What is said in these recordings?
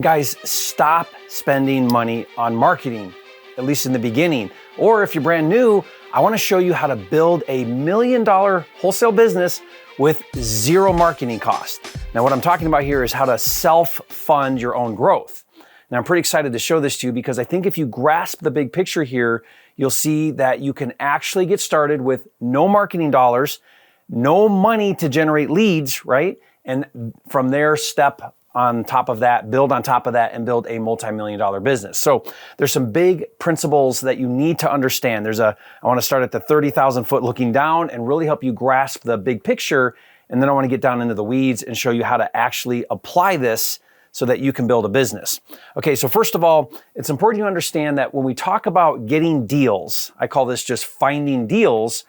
Guys, stop spending money on marketing, at least in the beginning. Or if you're brand new, I want to show you how to build a $1 million wholesale business with zero marketing cost. Now, what I'm talking about here is how to self-fund your own growth. Now, I'm pretty excited to show this to you because I think if you grasp the big picture here, you'll see that you can actually get started with no marketing dollars, no money to generate leads, right? And from there, step on top of that, build on top of that, and build a multi-million-dollar business. So there's some big principles that you need to understand. I want to start at the 30,000 foot looking down and really help you grasp the big picture. And then I want to get down into the weeds and show you how to actually apply this so that you can build a business. Okay, so first of all, it's important you understand that when we talk about getting deals, I call this just finding deals.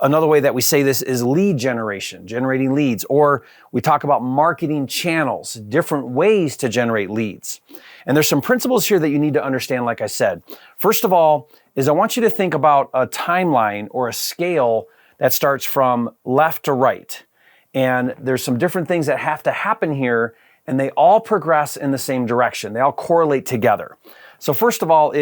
Another way that we say this is lead generation, generating leads, or we talk about marketing channels, different ways to generate leads. And there's some principles here that you need to understand, like I said. First of all, is I want you to think about a timeline or a scale that starts from left to right. And there's some different things that have to happen here, and they all progress in the same direction. They all correlate together. So first of all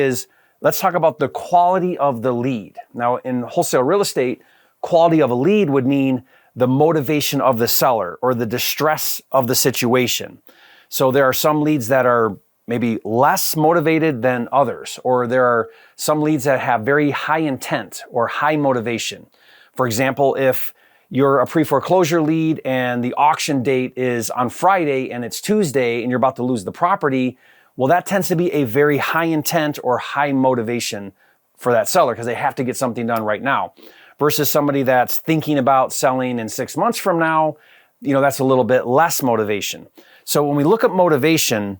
let's talk about the quality of the lead. Now, in wholesale real estate, quality of a lead would mean the motivation of the seller or the distress of the situation. So there are some leads that are maybe less motivated than others, or there are some leads that have very high intent or high motivation. For example, if you're a pre-foreclosure lead and the auction date is on Friday and it's Tuesday and you're about to lose the property, well, that tends to be a very high intent or high motivation for that seller because they have to get something done right now. Versus somebody that's thinking about selling in 6 months from now, that's a little bit less motivation. So when we look at motivation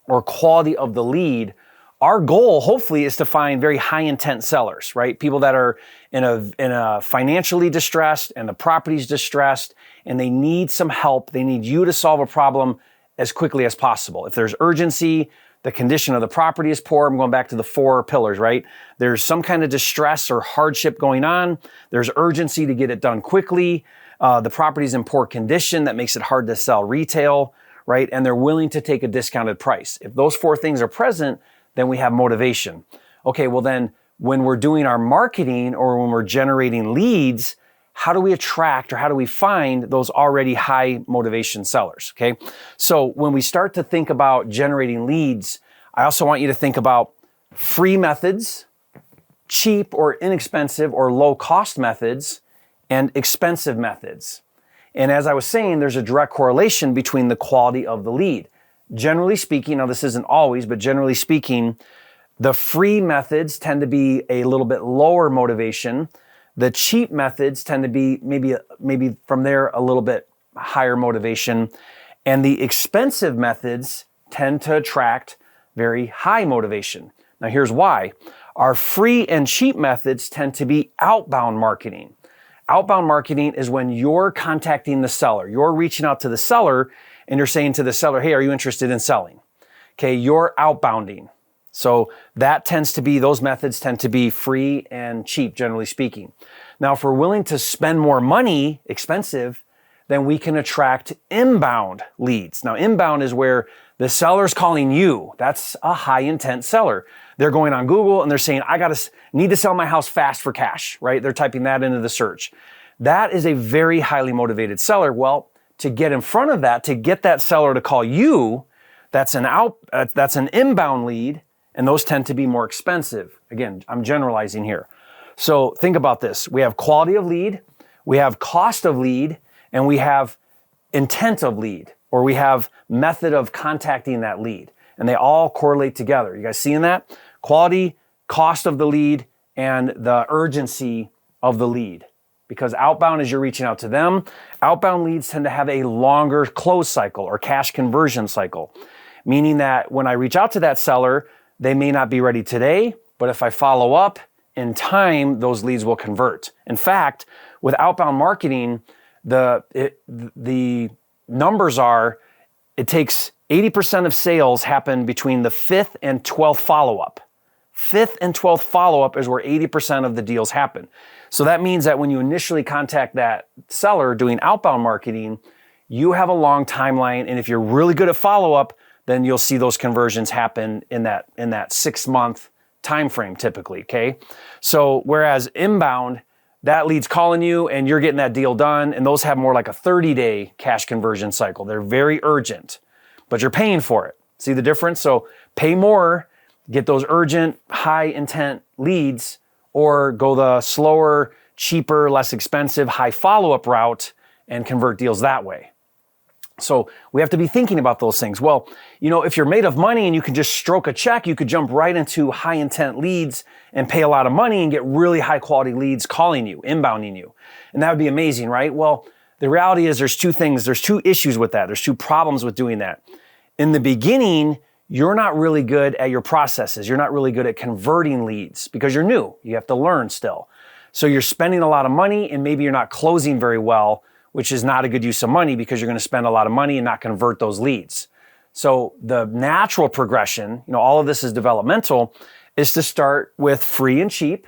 or quality of the lead, our goal hopefully is to find very high intent sellers, right? People that are in a financially distressed and the property's distressed and they need some help. They need you to solve a problem as quickly as possible. If there's urgency, the condition of the property is poor. I'm going back to the 4 pillars, right? There's some kind of distress or hardship going on. There's urgency to get it done quickly. The property's in poor condition. That makes it hard to sell retail, right? And they're willing to take a discounted price. If those 4 things are present, then we have motivation. Okay, well then when we're doing our marketing or when we're generating leads, how do we attract or how do we find those already high motivation sellers, okay? So when we start to think about generating leads, I also want you to think about free methods, cheap or inexpensive or low cost methods, and expensive methods. And as I was saying, there's a direct correlation between the quality of the lead. Generally speaking, now this isn't always, but generally speaking, the free methods tend to be a little bit lower motivation. The cheap methods tend to be maybe from there a little bit higher motivation. And the expensive methods tend to attract very high motivation. Now here's why. Our free and cheap methods tend to be outbound marketing. Outbound marketing is when you're contacting the seller. You're reaching out to the seller and you're saying to the seller, hey, are you interested in selling? Okay, you're outbounding. So those methods tend to be free and cheap, generally speaking. Now, if we're willing to spend more money, expensive, then we can attract inbound leads. Now, inbound is where the seller's calling you. That's a high intent seller. They're going on Google and they're saying, need to sell my house fast for cash, right? They're typing that into the search. That is a very highly motivated seller. Well, to get in front of that, to get that seller to call you, that's an inbound lead. And those tend to be more expensive. Again, I'm generalizing here. So think about this. We have quality of lead, we have cost of lead, and we have intent of lead, or we have method of contacting that lead. And they all correlate together. You guys seeing that? Quality, cost of the lead, and the urgency of the lead. Because outbound is you're reaching out to them. Outbound leads tend to have a longer close cycle or cash conversion cycle, meaning that when I reach out to that seller, they may not be ready today, but if I follow up in time, those leads will convert. In fact, with outbound marketing, the numbers are, it takes 80% of sales happen between the 5th and 12th follow-up. 5th and 12th follow-up is where 80% of the deals happen. So that means that when you initially contact that seller doing outbound marketing, you have a long timeline, and if you're really good at follow-up, then you'll see those conversions happen in that 6-month time frame typically, okay? So whereas inbound, that lead's calling you and you're getting that deal done, and those have more like a 30-day cash conversion cycle. They're very urgent, but you're paying for it. See the difference? So pay more, get those urgent, high intent leads, or go the slower, cheaper, less expensive, high follow-up route and convert deals that way. So we have to be thinking about those things. Well, if you're made of money and you can just stroke a check, you could jump right into high intent leads and pay a lot of money and get really high quality leads calling you, inbounding you. And that would be amazing, right? Well, the reality is there's two issues with that. There's two problems with doing that. In the beginning, you're not really good at your processes. You're not really good at converting leads because you're new. You have to learn still. So you're spending a lot of money and maybe you're not closing very well, which is not a good use of money because you're going to spend a lot of money and not convert those leads. So the natural progression, all of this is developmental, is to start with free and cheap,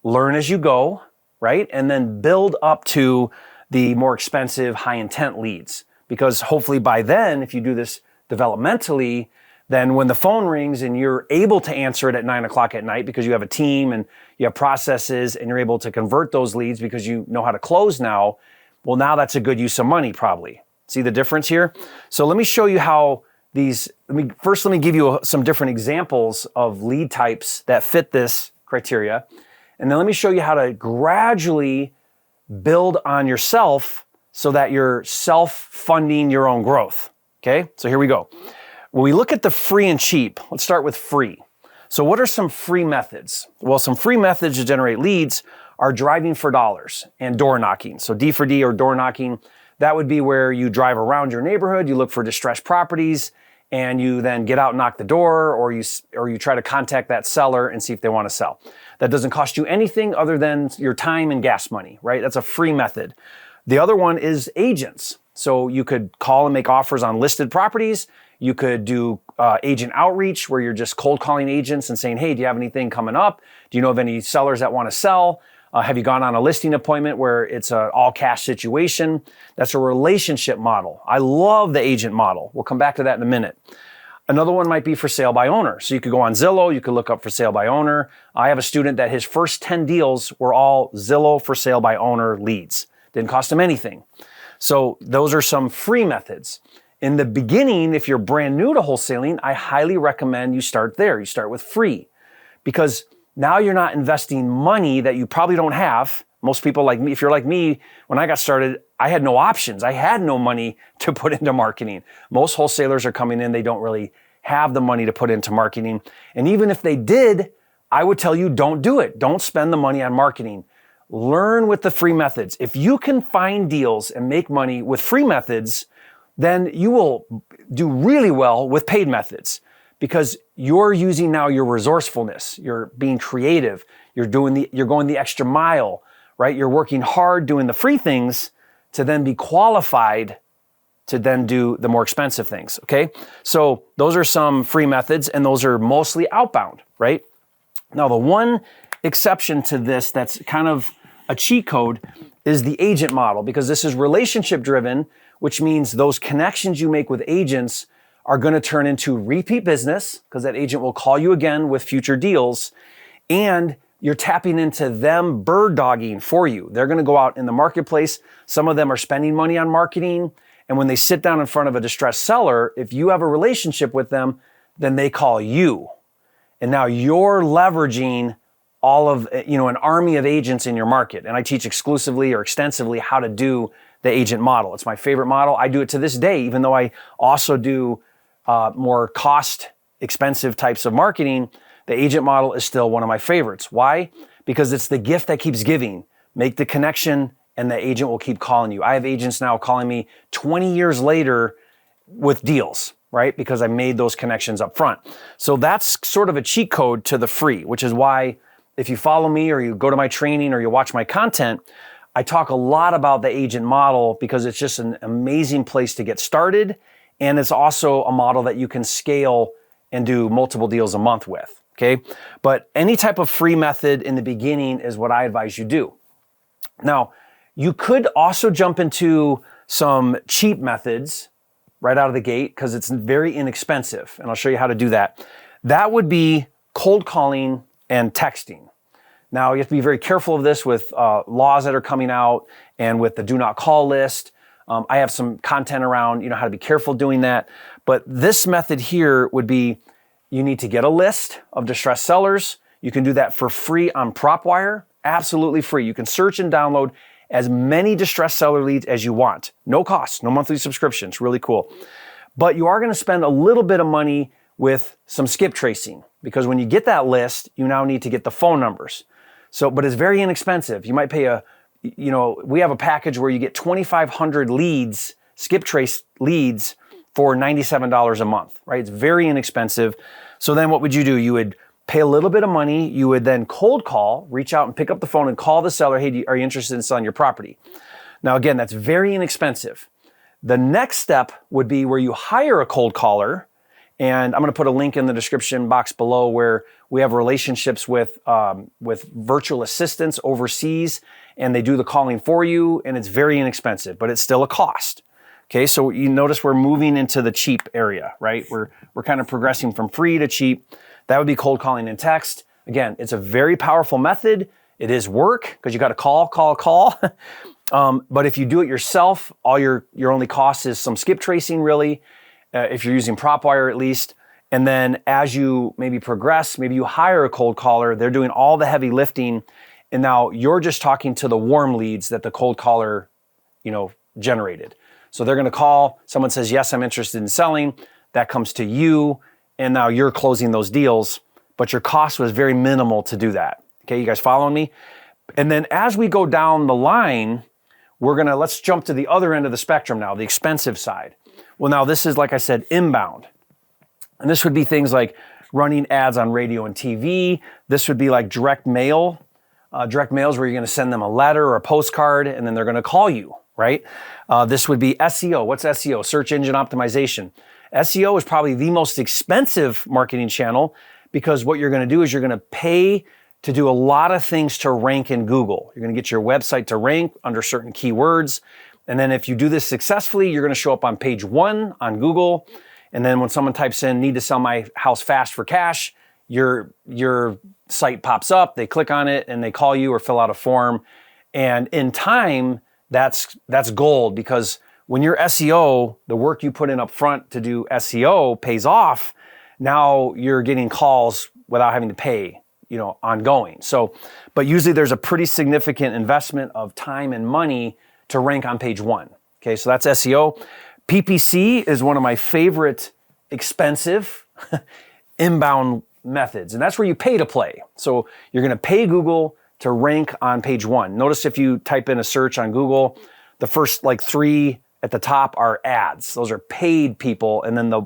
learn as you go, right? And then build up to the more expensive, high intent leads. Because hopefully by then, if you do this developmentally, then when the phone rings and you're able to answer it at 9:00 at night because you have a team and you have processes and you're able to convert those leads because you know how to close now, well, now that's a good use of money probably. See the difference here? So let me show you how let me give you some different examples of lead types that fit this criteria. And then let me show you how to gradually build on yourself so that you're self-funding your own growth. Okay, so here we go. When we look at the free and cheap, let's start with free. So what are some free methods? Well, some free methods to generate leads are driving for dollars and door knocking. So D for D or door knocking, that would be where you drive around your neighborhood, you look for distressed properties, and you then get out and knock the door, or you try to contact that seller and see if they want to sell. That doesn't cost you anything other than your time and gas money, right? That's a free method. The other one is agents. So you could call and make offers on listed properties. You could do agent outreach where you're just cold calling agents and saying, hey, do you have anything coming up? Do you know of any sellers that want to sell? Have you gone on a listing appointment where it's an all cash situation? That's a relationship model. I love the agent model. We'll come back to that in a minute. Another one might be for sale by owner. So you could go on Zillow, you could look up for sale by owner. I have a student that his first 10 deals were all Zillow for sale by owner leads. Didn't cost him anything. So those are some free methods. In the beginning, if you're brand new to wholesaling, I highly recommend you start there. You start with free because now you're not investing money that you probably don't have. Most people like me, if you're like me, when I got started, I had no options. I had no money to put into marketing. Most wholesalers are coming in, they don't really have the money to put into marketing. And even if they did, I would tell you, don't do it. Don't spend the money on marketing. Learn with the free methods. If you can find deals and make money with free methods, then you will do really well with paid methods because you're using now your resourcefulness. You're being creative. You're going the extra mile, right? You're working hard doing the free things to then be qualified to then do the more expensive things, okay? So those are some free methods and those are mostly outbound, right? Now the one exception to this that's kind of a cheat code is the agent model because this is relationship driven, which means those connections you make with agents are going to turn into repeat business because that agent will call you again with future deals and you're tapping into them bird dogging for you. They're going to go out in the marketplace. Some of them are spending money on marketing. And when they sit down in front of a distressed seller, if you have a relationship with them, then they call you. And now you're leveraging all of, an army of agents in your market. And I teach exclusively or extensively how to do the agent model. It's my favorite model. I do it to this day, even though I also do more cost expensive types of marketing. The agent model is still one of my favorites. Why? Because it's the gift that keeps giving. Make the connection and the agent will keep calling you. I have agents now calling me 20 years later with deals, right? Because I made those connections up front. So that's sort of a cheat code to the free, which is why if you follow me or you go to my training or you watch my content, I talk a lot about the agent model because it's just an amazing place to get started. And it's also a model that you can scale and do multiple deals a month with, okay? But any type of free method in the beginning is what I advise you do. Now, you could also jump into some cheap methods right out of the gate because it's very inexpensive. And I'll show you how to do that. That would be cold calling and texting. Now, you have to be very careful of this with laws that are coming out and with the do not call list. I have some content around, how to be careful doing that. But this method here would be, you need to get a list of distressed sellers. You can do that for free on PropWire, absolutely free. You can search and download as many distressed seller leads as you want. No cost, no monthly subscription. It's really cool. But you are going to spend a little bit of money with some skip tracing because when you get that list, you now need to get the phone numbers. But it's very inexpensive. You might pay we have a package where you get 2,500 leads, skip trace leads for $97 a month, right? It's very inexpensive. So then what would you do? You would pay a little bit of money. You would then cold call, reach out and pick up the phone and call the seller. Hey, are you interested in selling your property? Now, again, that's very inexpensive. The next step would be where you hire a cold caller. And I'm going to put a link in the description box below where we have relationships with virtual assistants overseas, and they do the calling for you, and it's very inexpensive, but it's still a cost. Okay, so you notice we're moving into the cheap area, right? We're kind of progressing from free to cheap. That would be cold calling and text. Again, it's a very powerful method. It is work because you got to call. But if you do it yourself, all your only cost is some skip tracing, really. If you're using PropWire at least. And then as you maybe progress, maybe you hire a cold caller, they're doing all the heavy lifting, and now you're just talking to the warm leads that the cold caller, generated. So they're gonna call, someone says, yes, I'm interested in selling, that comes to you, and now you're closing those deals, but your cost was very minimal to do that. Okay, you guys following me? And then as we go down the line, let's jump to the other end of the spectrum now, the expensive side. Well, now this is, like I said, inbound. And this would be things like running ads on radio and TV. This would be like direct mail. Direct mail is where you're going to send them a letter or a postcard, and then they're going to call you, right? This would be SEO. What's SEO? Search engine optimization. SEO is probably the most expensive marketing channel because what you're going to do is you're going to pay to do a lot of things to rank in Google. You're going to get your website to rank under certain keywords. And then if you do this successfully, you're going to show up on page 1 on Google. And then when someone types in, need to sell my house fast for cash, your site pops up, they click on it and they call you or fill out a form. And in time, that's gold because when you're SEO, the work you put in up front to do SEO pays off. Now you're getting calls without having to pay, ongoing. But usually there's a pretty significant investment of time and money to rank on page 1. Okay, so that's SEO. PPC is one of my favorite expensive inbound methods, and that's where you pay to play. So you're going to pay Google to rank on page 1. Notice if you type in a search on Google, the first 3 at the top are ads. Those are paid people, and then the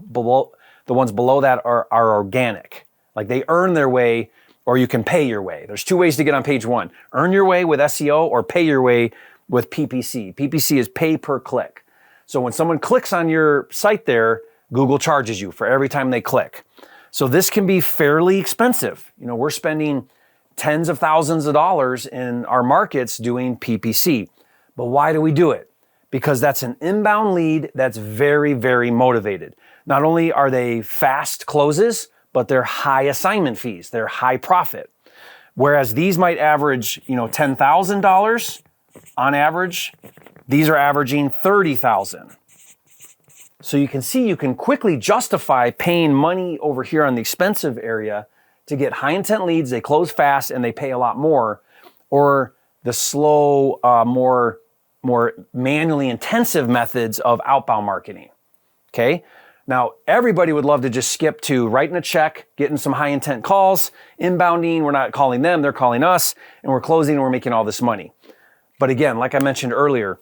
ones below that are organic. Like they earn their way, or you can pay your way. There's 2 ways to get on page 1. Earn your way with SEO or pay your way with PPC. PPC is pay per click. So when someone clicks on your site there, Google charges you for every time they click. So this can be fairly expensive. We're spending tens of thousands of dollars in our markets doing PPC. But why do we do it? Because that's an inbound lead that's very, very motivated. Not only are they fast closes, but they're high assignment fees. They're high profit. Whereas these might average, $10,000 on average, these are averaging $30,000. So you can see you can quickly justify paying money over here on the expensive area to get high intent leads. They close fast and they pay a lot more, or the slow, more manually intensive methods of outbound marketing. Okay. Now, everybody would love to just skip to writing a check, getting some high intent calls, inbounding. We're not calling them, they're calling us, and we're closing and we're making all this money. But again, like I mentioned earlier,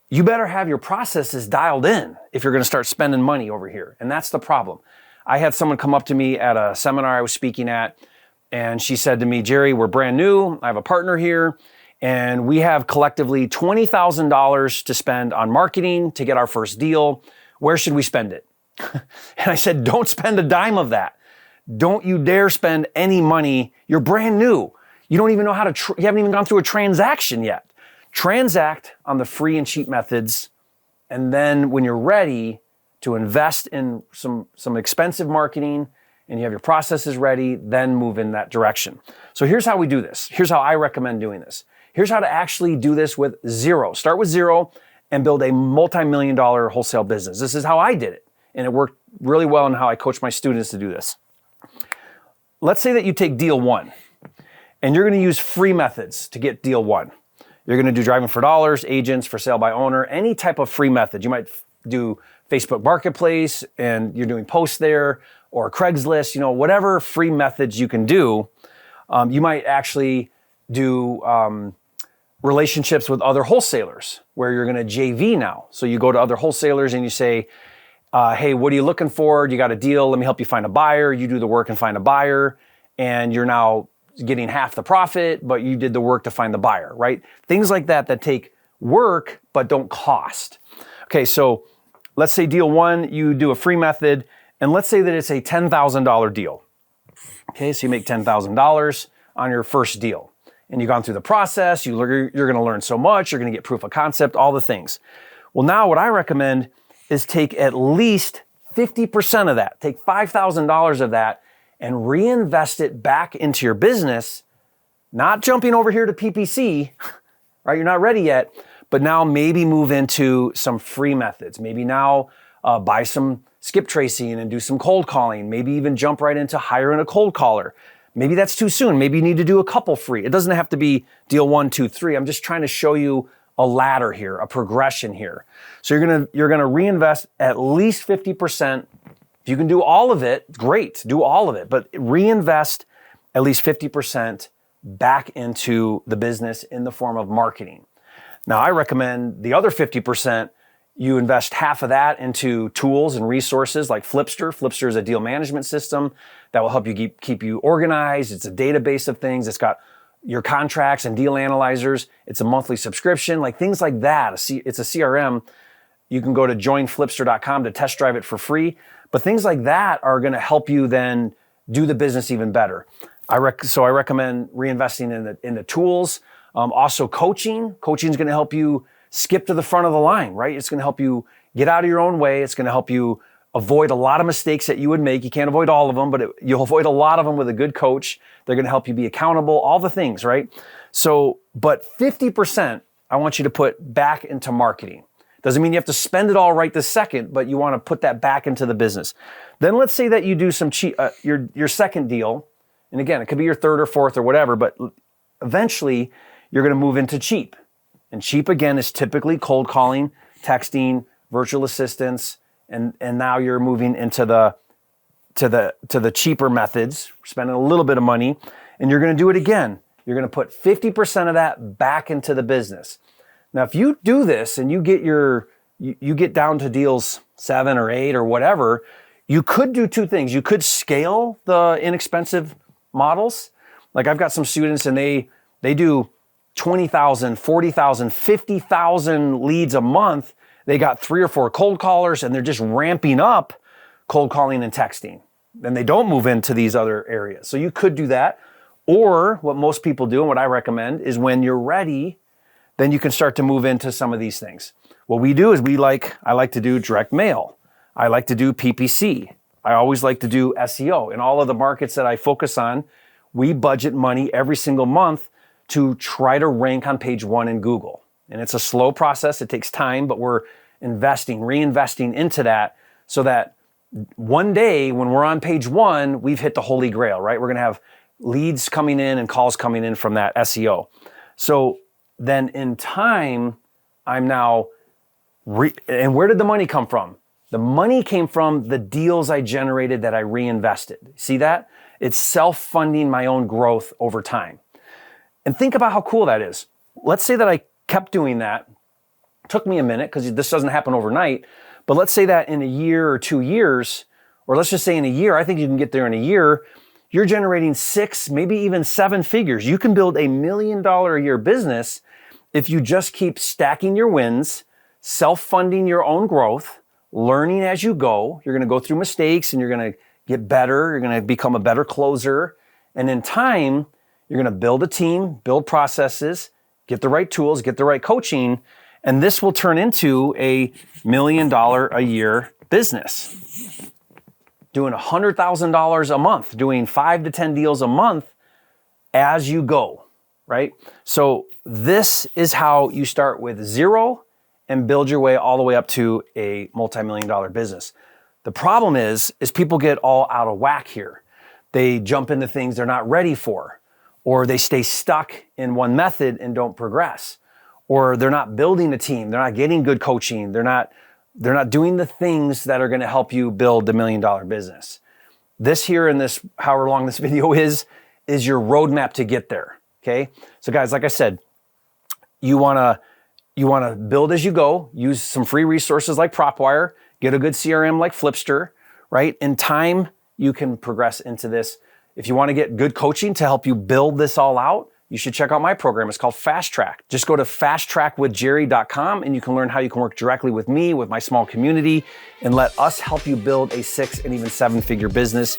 you better have your processes dialed in if you're going to start spending money over here. And that's the problem. I had someone come up to me at a seminar I was speaking at, and she said to me, Jerry, we're brand new. I have a partner here, and we have collectively $20,000 to spend on marketing to get our first deal. Where should we spend it? And I said, don't spend a dime of that. Don't you dare spend any money. You're brand new. You don't even know how to, you haven't even gone through a transaction yet. Transact on the free and cheap methods. And then when you're ready to invest in some expensive marketing, and you have your processes ready, then move in that direction. So here's how we do this. Here's how I recommend doing this. Here's how to actually do this with zero. Start with zero and build a multi-million-dollar wholesale business. This is how I did it, and it worked really well in how I coach my students to do this. Let's say that you take deal one, and you're gonna use free methods to get deal one. You're gonna do driving for dollars, agents, for sale by owner, any type of free method. You might do Facebook Marketplace, and you're doing posts there, or Craigslist, whatever free methods you can do. You might actually do relationships with other wholesalers where you're gonna JV now. So you go to other wholesalers and you say, hey, what are you looking for? You got a deal, let me help you find a buyer. You do the work and find a buyer, and you're now getting half the profit, but you did the work to find the buyer, right? Things like that take work but don't cost. Okay, so let's say deal one, you do a free method, and let's say that it's a $10,000 deal. Okay, so you make $10,000 on your first deal, and you've gone through the process, you're gonna learn so much, you're gonna get proof of concept, all the things. Well, now what I recommend is take at least 50% of that, take $5,000 of that, and reinvest it back into your business, not jumping over here to PPC, right? You're not ready yet, but now maybe move into some free methods. Maybe now buy some skip tracing and do some cold calling. Maybe even jump right into hiring a cold caller. Maybe that's too soon. Maybe you need to do a couple free. It doesn't have to be deal 1, 2, 3. I'm just trying to show you a ladder here, a progression here. So you're gonna reinvest at least 50%. If you can do all of it, great, do all of it, but reinvest at least 50% back into the business in the form of marketing. Now, I recommend the other 50%, you invest half of that into tools and resources like Flipster. Flipster is a deal management system that will help you keep you organized. It's a database of things. It's got your contracts and deal analyzers. It's a monthly subscription, like things like that. It's a CRM. You can go to joinflipster.com to test drive it for free. But things like that are gonna help you then do the business even better. So I recommend reinvesting in the tools. Also coaching. Coaching is gonna help you skip to the front of the line, right? It's gonna help you get out of your own way. It's gonna help you avoid a lot of mistakes that you would make. You can't avoid all of them, but you'll avoid a lot of them with a good coach. They're gonna help you be accountable, all the things, right? So, but 50%, I want you to put back into marketing. Doesn't mean you have to spend it all right this second, but you wanna put that back into the business. Then let's say that you do some your second deal, and again, it could be your third or fourth or whatever, but eventually you're gonna move into cheap. And cheap, again, is typically cold calling, texting, virtual assistants, and now you're moving into the cheaper methods, spending a little bit of money, and you're gonna do it again. You're gonna put 50% of that back into the business. Now, if you do this and you get down to deals 7 or 8 or whatever, you could do two things. You could scale the inexpensive models. Like I've got some students and they do 20,000, 40,000, 50,000 leads a month. They got 3 or 4 cold callers and they're just ramping up cold calling and texting. Then they don't move into these other areas. So you could do that. Or what most people do and what I recommend is when you're ready, then you can start to move into some of these things. What we do is I like to do direct mail. I like to do PPC. I always like to do SEO. In all of the markets that I focus on, we budget money every single month to try to rank on page 1 in Google. And it's a slow process, it takes time, but we're reinvesting into that so that one day when we're on page 1, we've hit the holy grail, right? We're gonna have leads coming in and calls coming in from that SEO. So then in time, I'm now, and where did the money come from? The money came from the deals I generated that I reinvested. See that? It's self-funding my own growth over time. And think about how cool that is. Let's say that I kept doing that. It took me a minute because this doesn't happen overnight. But let's say that in a year or 2 years, or let's just say in a year, I think you can get there in a year, you're generating 6, maybe even 7 figures. You can build $1 million a year business if you just keep stacking your wins, self-funding your own growth, learning as you go. You're gonna go through mistakes and you're gonna get better. You're gonna become a better closer. And in time, you're gonna build a team, build processes, get the right tools, get the right coaching, and this will turn into a $1 million a year business, doing $100,000 a month, doing 5 to 10 deals a month as you go, right? So this is how you start with zero and build your way all the way up to a multi-million-dollar business. The problem is people get all out of whack here. They jump into things they're not ready for, or they stay stuck in one method and don't progress, or they're not building a team. They're not getting good coaching. They're not doing the things that are going to help you build the $1 million business. This here in this, however long this video is your roadmap to get there. Okay. So guys, like I said, you want to build as you go, use some free resources like PropWire, get a good CRM like Flipster, right? In time, you can progress into this. If you want to get good coaching to help you build this all out, you should check out my program. It's called Fast Track. Just go to fasttrackwithjerry.com and you can learn how you can work directly with me, with my small community, and let us help you build a 6 and even 7-figure business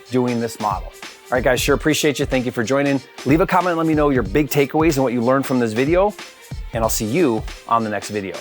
doing this model. All right, guys, sure appreciate you. Thank you for joining. Leave a comment and let me know your big takeaways and what you learned from this video, and I'll see you on the next video.